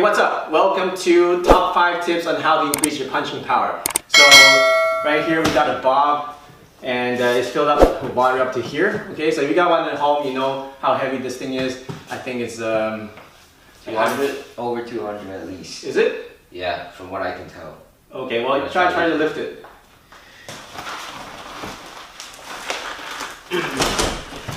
Hey, what's up? Welcome to top 5 tips on how to increase your punching power. So right here we got a bob and it's filled up with water up to here. Okay, so if you got one at home, you know how heavy this thing is. I think it's 200, over 200 at least. Is it? Yeah, from what I can tell. Okay, well try to lift it.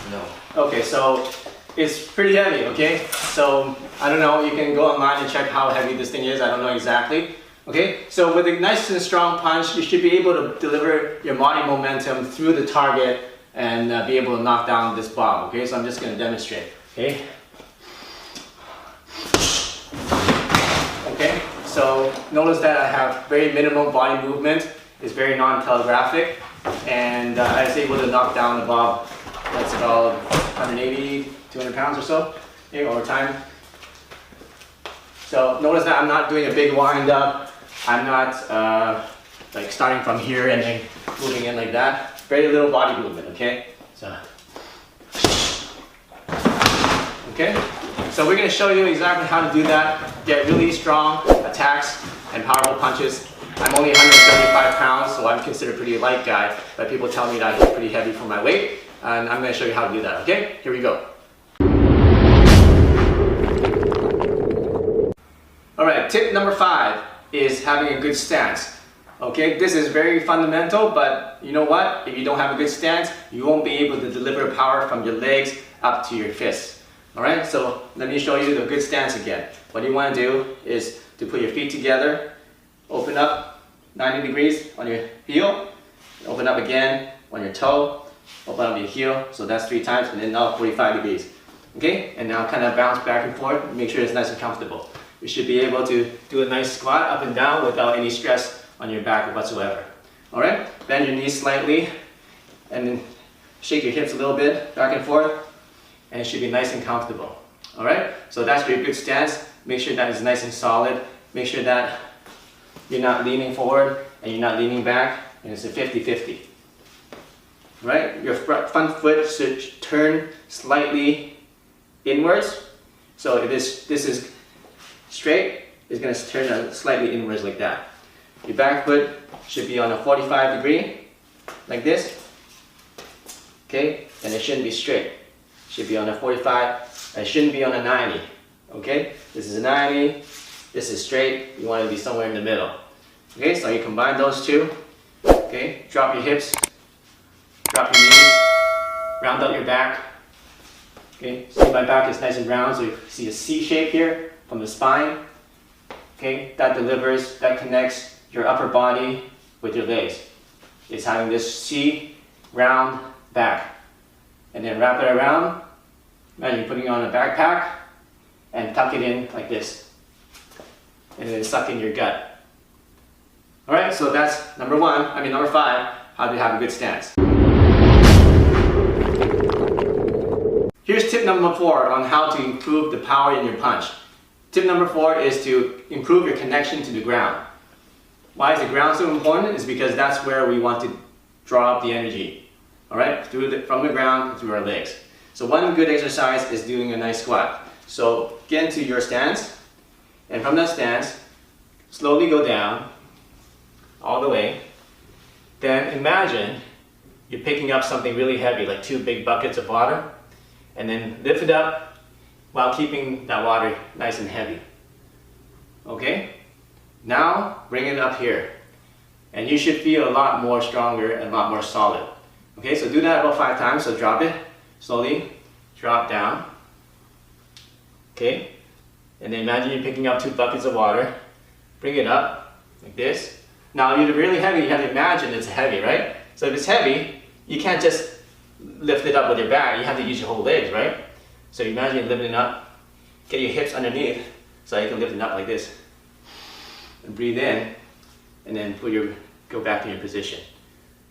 No. Okay, so it's pretty heavy, okay? So, I don't know, you can go online and check how heavy this thing is, I don't know exactly. Okay, so with a nice and strong punch, you should be able to deliver your body momentum through the target and be able to knock down this bob, okay? So I'm just going to demonstrate, okay? Okay, so notice that I have very minimal body movement, it's very non-telegraphic, and I was able to knock down the bob. That's about 180, 200 pounds or so, okay, over time. So notice that I'm not doing a big wind up. I'm not like starting from here and then moving in like that. Very little body movement, okay? So, okay. So we're going to show you exactly how to do that. Get really strong attacks and powerful punches. I'm only 135 pounds, so I'm considered a pretty light guy, but people tell me that I'm pretty heavy for my weight, and I'm going to show you how to do that, okay? Here we go. Alright, tip number 5 is having a good stance. Okay, this is very fundamental, but you know what? If you don't have a good stance, you won't be able to deliver power from your legs up to your fists. Alright, so let me show you the good stance again. What you want to do is to put your feet together, open up 90 degrees on your heel, open up again on your toe, open up your heel, so that's 3 times, and then now 45 degrees. Okay, and now kind of bounce back and forth, make sure it's nice and comfortable. You should be able to do a nice squat up and down without any stress on your back whatsoever. Alright, bend your knees slightly, and then shake your hips a little bit, back and forth, and it should be nice and comfortable. Alright, so that's your good stance. Make sure that is nice and solid. Make sure that you're not leaning forward and you're not leaning back, and it's a 50-50. Right? Your front foot should turn slightly inwards. So if this is straight, it's going to turn slightly inwards like that. Your back foot should be on a 45 degree, like this. Okay? And it shouldn't be straight. It should be on a 45, and it shouldn't be on a 90. Okay? This is a 90, this is straight, you want to be somewhere in the middle. Okay, so you combine those two. Okay, drop your hips, drop your knees, round out your back. Okay, see my back is nice and round, so you see a C shape here from the spine. Okay, that delivers, that connects your upper body with your legs. It's having this C round back. And then wrap it around. Imagine you're putting on a backpack and tuck it in like this. And then suck in your gut. Alright, so that's number 5, how to have a good stance. Here's tip number 4 on how to improve the power in your punch. Tip number 4 is to improve your connection to the ground. Why is the ground so important? It's because that's where we want to draw up the energy. Alright, from the ground through our legs. So one good exercise is doing a nice squat. So get into your stance, and from that stance, slowly go down, all the way. Then imagine you're picking up something really heavy, like 2 big buckets of water, and then lift it up while keeping that water nice and heavy. Okay? Now bring it up here, and you should feel a lot more stronger and a lot more solid. Okay, so do that about 5 times, so drop it, slowly, drop down. Okay, and then imagine you're picking up 2 buckets of water, bring it up, like this. Now if you're really heavy, you have to imagine it's heavy, right? So if it's heavy, you can't just lift it up with your back, you have to use your whole legs, right? So imagine you're lifting it up, get your hips underneath, so you can lift it up like this. And breathe in, and then go back to your position.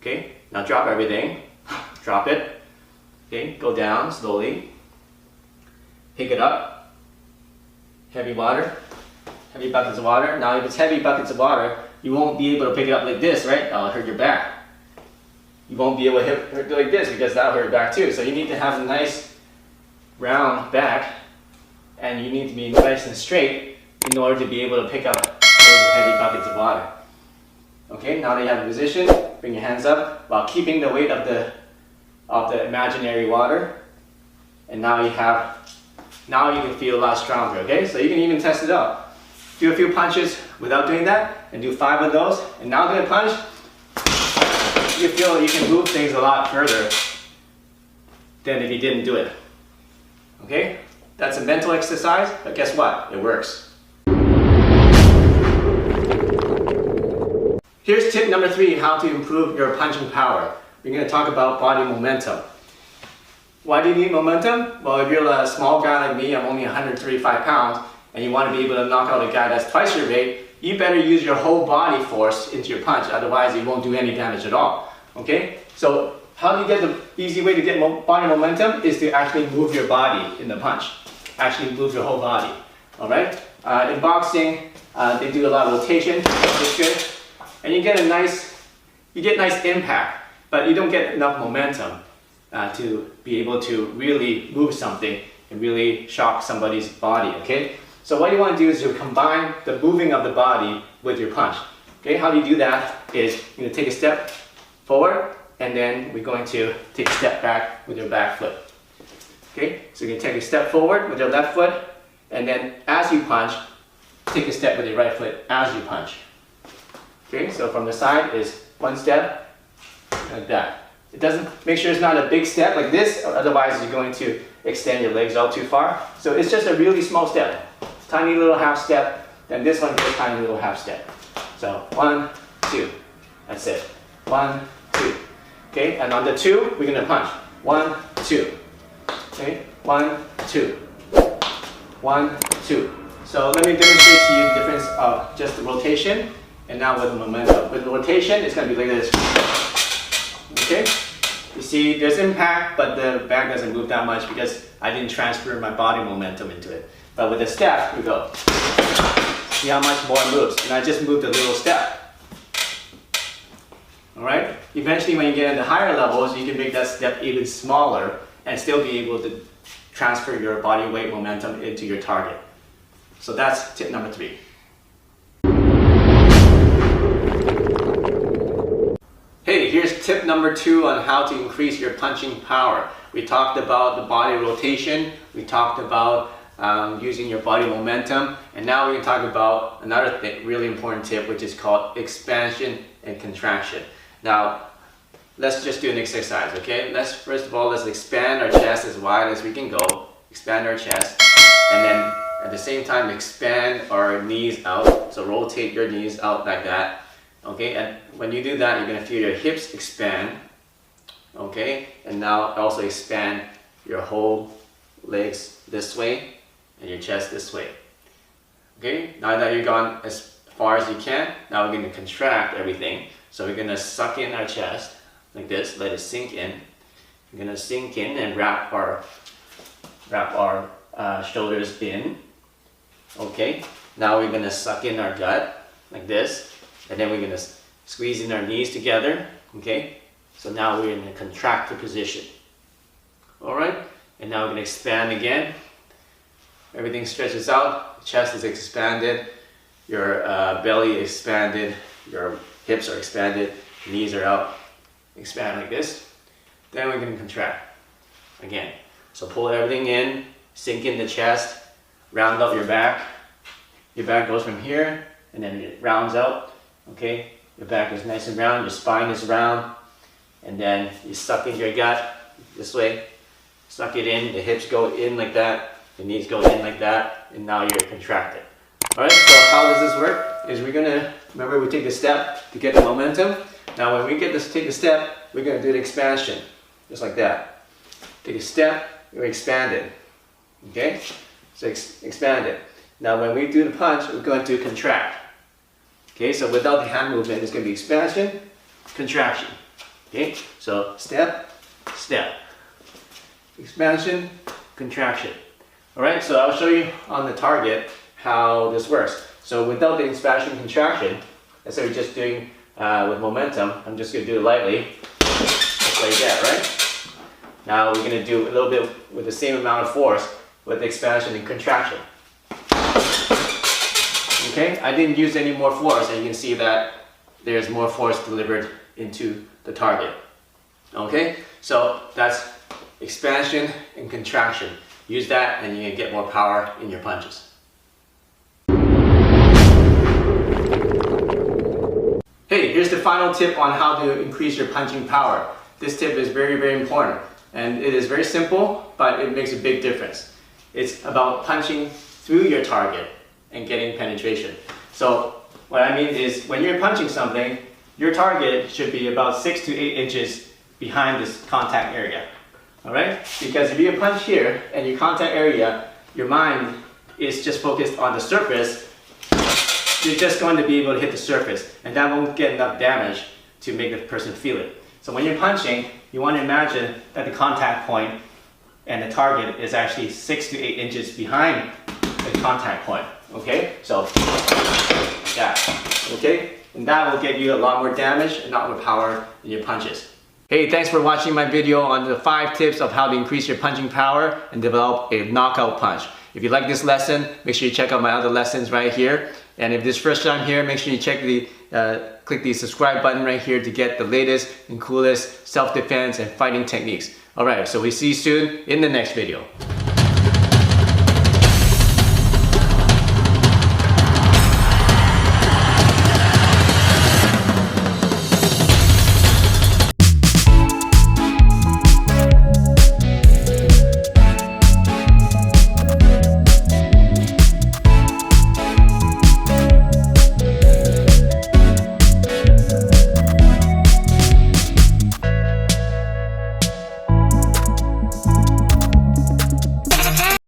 Okay, now drop everything, drop it. Okay, go down slowly, pick it up, heavy water, heavy buckets of water. Now if it's heavy buckets of water, you won't be able to pick it up like this, right? That'll hurt your back. You won't be able to hit it like this because that'll hurt your back too. So you need to have a nice round back, and you need to be nice and straight in order to be able to pick up those heavy buckets of water. Okay, now that you have a position, bring your hands up while keeping the weight of the imaginary water. And now you can feel a lot stronger, okay? So you can even test it out. Do a few punches without doing that, and do 5 of those. And now do a punch. You feel you can move things a lot further than if you didn't do it. Okay? That's a mental exercise, but guess what? It works. Here's tip number 3, how to improve your punching power. We're going to talk about body momentum. Why do you need momentum? Well, if you're a small guy like me, I'm only 135 pounds, and you want to be able to knock out a guy that's twice your weight, you better use your whole body force into your punch, otherwise it won't do any damage at all. Okay? So how do you get the easy way to get body momentum is to actually move your body in the punch. Actually move your whole body. Alright? In boxing, they do a lot of rotation, which is good. And you get nice impact, but you don't get enough momentum to be able to really move something and really shock somebody's body, okay? So what you want to do is you combine the moving of the body with your punch. Okay, how do you do that is you're going to take a step forward, and then we're going to take a step back with your back foot. Okay, so you can take a step forward with your left foot, and then as you punch, take a step with your right foot as you punch. Okay, so from the side is 1 step, like that. It doesn't, make sure it's not a big step like this, otherwise you're going to extend your legs out too far. So it's just a really small step, tiny little half step, then this one goes tiny little half step. So 1, 2, that's it. 1, 2. Okay, and on the 2, we're gonna punch. 1, 2. Okay, 1, 2. 1, 2. So let me demonstrate to you the difference of just the rotation and now with the momentum. With the rotation, it's going to be like this. Okay? You see, there's impact, but the bag doesn't move that much because I didn't transfer my body momentum into it. But with the step, we go. See how much more it moves. And I just moved a little step. Alright? Eventually, when you get into higher levels, you can make that step even smaller and still be able to transfer your body weight momentum into your target. So that's tip number 3. Hey, here's tip number 2 on how to increase your punching power. We talked about the body rotation, we talked about using your body momentum, and now we're going to talk about another really important tip, which is called expansion and contraction. Now, let's just do an exercise, okay? First of all, let's expand our chest as wide as we can go. Expand our chest, and then at the same time expand our knees out. So rotate your knees out like that. Okay, and when you do that, you're going to feel your hips expand. Okay, and now also expand your whole legs this way and your chest this way. Okay, now that you've gone as far as you can, now we're going to contract everything. So we're going to suck in our chest like this, let it sink in. We're going to sink in and wrap our shoulders in. Okay, now we're going to suck in our gut like this. And then we're going to squeeze in our knees together, okay? So now we're in a contracted position. Alright, and now we're going to expand again. Everything stretches out, chest is expanded, your belly expanded, your hips are expanded, knees are out. Expand like this. Then we're going to contract again. So pull everything in, sink in the chest, round out your back. Your back goes from here, and then it rounds out. Okay, your back is nice and round, your spine is round, and then you suck in your gut this way, suck it in, the hips go in like that, the knees go in like that, and now you're contracted. Alright, so how does this work? Is we're gonna, remember we take the step to get the momentum. Now when we take the step, we're gonna do the expansion, just like that. Take a step, we're expanded. Okay, so expand it. Now when we do the punch, we're going to contract. Okay, so without the hand movement, it's going to be expansion, contraction. Okay, so step, step, expansion, contraction. All right, so I'll show you on the target how this works. So without the expansion, contraction, let's say we're just doing with momentum, I'm just going to do it lightly, just like that, right? Now we're going to do a little bit with the same amount of force with expansion and contraction. Okay, I didn't use any more force, and you can see that there's more force delivered into the target. Okay, so that's expansion and contraction. Use that and you can get more power in your punches. Hey, here's the final tip on how to increase your punching power. This tip is very, very important. And it is very simple, but it makes a big difference. It's about punching through your target and getting penetration. So what I mean is when you're punching something, your target should be about 6 to 8 inches behind this contact area. All right? Because if you punch here and your contact area, your mind is just focused on the surface, you're just going to be able to hit the surface, and that won't get enough damage to make the person feel it. So when you're punching, you want to imagine that the contact point and the target is actually 6 to 8 inches behind the contact point. Okay? So, like that. Okay? And that will get you a lot more damage and a lot more power in your punches. Hey, thanks for watching my video on the 5 tips of how to increase your punching power and develop a knockout punch. If you like this lesson, make sure you check out my other lessons right here. And if this is first time here, make sure you click the subscribe button right here to get the latest and coolest self-defense and fighting techniques. Alright, so we see you soon in the next video.